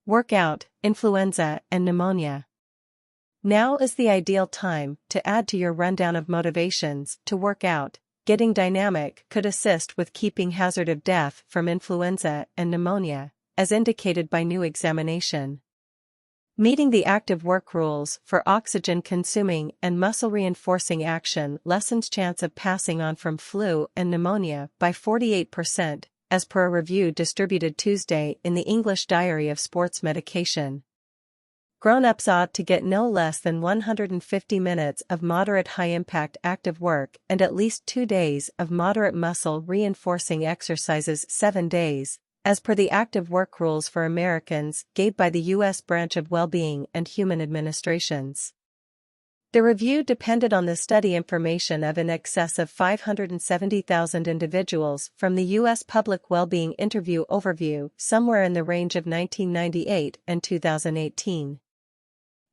Workout, influenza, and pneumonia. Now is the ideal time to add to your rundown of motivations to work out. Getting dynamic could assist with keeping hazard of death from influenza and pneumonia, as indicated by new examination. Meeting the active work rules for oxygen-consuming and muscle-reinforcing action lessens chance of passing on from flu and pneumonia by 48%, as per a review distributed Tuesday in the English Diary of Sports Medication. Grown-ups ought to get no less than 150 minutes of moderate high-impact active work and at least 2 days of moderate muscle-reinforcing exercises 7 days, as per the active work rules for Americans gave by the U.S. Branch of Wellbeing and Human Administrations. The review depended on the study information of in excess of 570,000 individuals from the U.S. Public Wellbeing Interview Overview somewhere in the range of 1998 and 2018.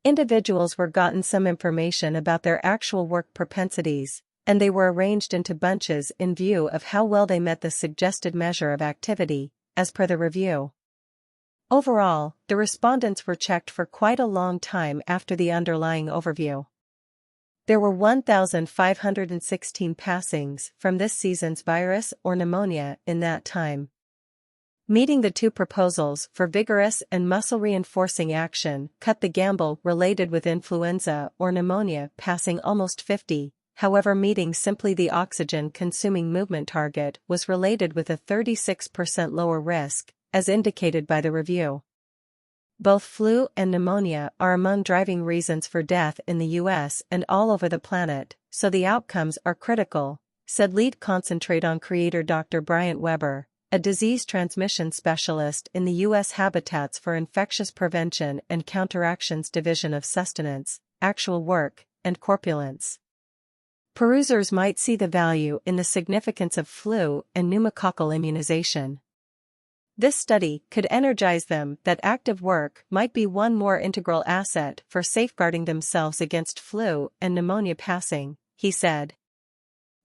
Individuals were gotten some information about their actual work propensities, and they were arranged into bunches in view of how well they met the suggested measure of activity, as per the review. Overall, the respondents were checked for quite a long time after the underlying overview. There were 1,516 passings from this season's virus or pneumonia in that time. Meeting the two proposals for vigorous and muscle-reinforcing action cut the gamble related with influenza or pneumonia passing almost 50, however meeting simply the oxygen-consuming movement target was related with a 36% lower risk, as indicated by the review. Both flu and pneumonia are among driving reasons for death in the U.S. and all over the planet, so the outcomes are critical, said lead concentrator creator Dr. Bryant Weber, a disease transmission specialist in the U.S. Habitats for Infectious Prevention and Counteractions Division of Sustenance, Actual Work, and Corpulence. Perusers might see the value in the significance of flu and pneumococcal immunization. This study could energize them that active work might be one more integral asset for safeguarding themselves against flu and pneumonia passing, he said.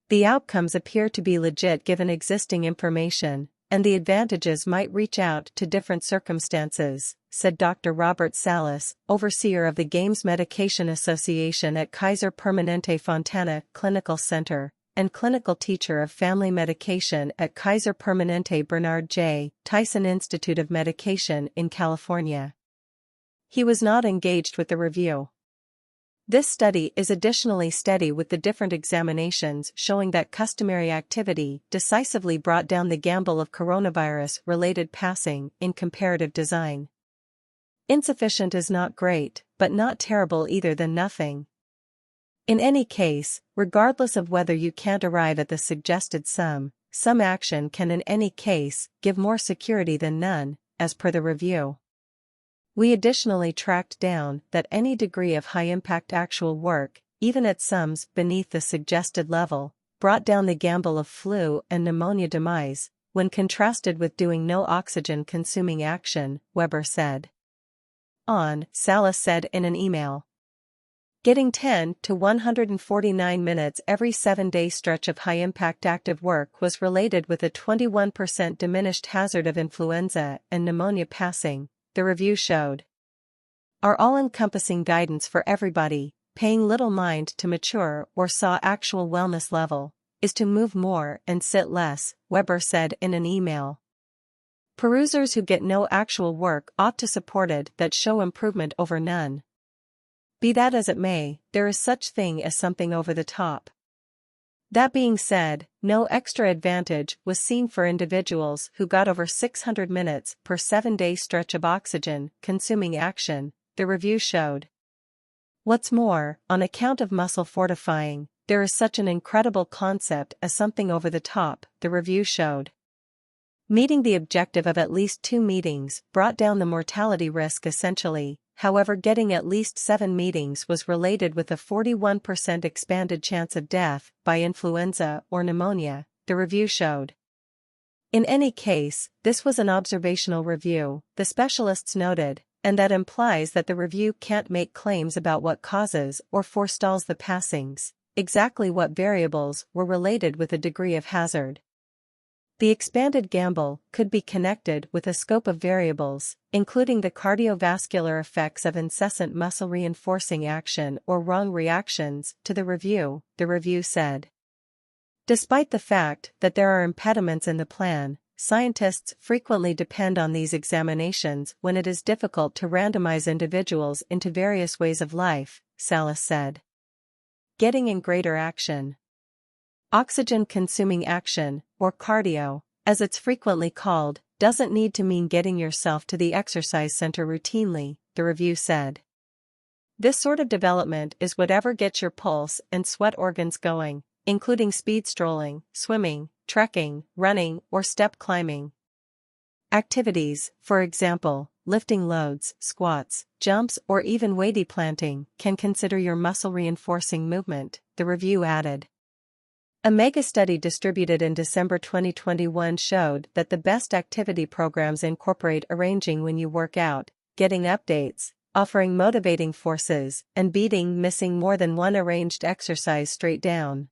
The outcomes appear to be legit given existing information, and the advantages might reach out to different circumstances, said Dr. Robert Salas, overseer of the Games Medication Association at Kaiser Permanente Fontana Clinical Center, and clinical teacher of family medication at Kaiser Permanente Bernard J. Tyson Institute of Medication in California. He was not engaged with the review. This study is additionally steady with the different examinations showing that customary activity decisively brought down the gamble of coronavirus-related passing in comparative design. Insufficient is not great, but not terrible either than nothing. In any case, regardless of whether you can't arrive at the suggested sum, some action can in any case give more security than none, as per the review. We additionally tracked down that any degree of high-impact actual work, even at sums beneath the suggested level, brought down the gamble of flu and pneumonia demise, when contrasted with doing no oxygen-consuming action, Weber said. Salas said in an email. Getting 10 to 149 minutes every 7-day stretch of high-impact active work was related with a 21% diminished hazard of influenza and pneumonia passing, the review showed. Our all-encompassing guidance for everybody, paying little mind to mature or saw actual wellness level, is to move more and sit less, Weber said in an email. Perusers who get no actual work ought to support it that show improvement over none. Be that as it may, there is such thing as something over the top. That being said, no extra advantage was seen for individuals who got over 600 minutes per 7-day stretch of oxygen-consuming action, the review showed. What's more, on account of muscle fortifying, there is such an incredible concept as something over the top, the review showed. Meeting the objective of at least 2 meetings brought down the mortality risk essentially. However, getting at least 7 meetings was related with a 41% expanded chance of death by influenza or pneumonia, the review showed. In any case, this was an observational review, the specialists noted, and that implies that the review can't make claims about what causes or forestalls the passings, exactly what variables were related with a degree of hazard. The expanded gamble could be connected with a scope of variables, including the cardiovascular effects of incessant muscle reinforcing action or wrong reactions to the review said. Despite the fact that there are impediments in the plan, scientists frequently depend on these examinations when it is difficult to randomize individuals into various ways of life, Salas said. Getting in greater action. Oxygen-consuming action, or cardio, as it's frequently called, doesn't need to mean getting yourself to the exercise center routinely, the review said. This sort of development is whatever gets your pulse and sweat organs going, including speed strolling, swimming, trekking, running, or step climbing. Activities, for example, lifting loads, squats, jumps, or even weighty planting, can consider your muscle-reinforcing movement, the review added. A mega-study distributed in December 2021 showed that the best activity programs incorporate arranging when you work out, getting updates, offering motivating forces, and beating missing more than one arranged exercise straight down.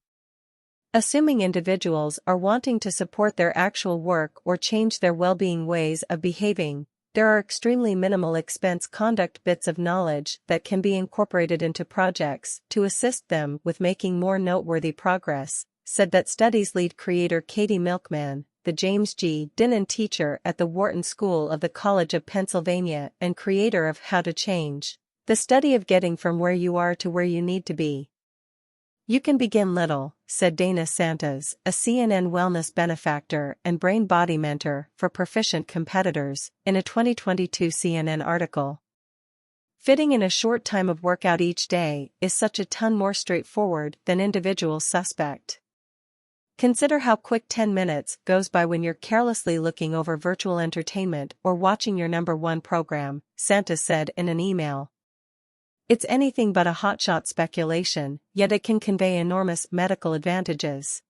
Assuming individuals are wanting to support their actual work or change their well-being ways of behaving, there are extremely minimal expense conduct bits of knowledge that can be incorporated into projects to assist them with making more noteworthy progress, said that study's lead creator Katie Milkman, the James G. Dinnan teacher at the Wharton School of the College of Pennsylvania and creator of How to Change, the study of getting from where you are to where you need to be. You can begin little, said Dana Santos, a CNN wellness benefactor and brain-body mentor for proficient competitors, in a 2022 CNN article. Fitting in a short time of workout each day is such a ton more straightforward than individuals suspect. Consider how quick 10 minutes goes by when you're carelessly looking over virtual entertainment or watching your number one program, Santos said in an email. It's anything but a hotshot speculation, yet it can convey enormous medical advantages.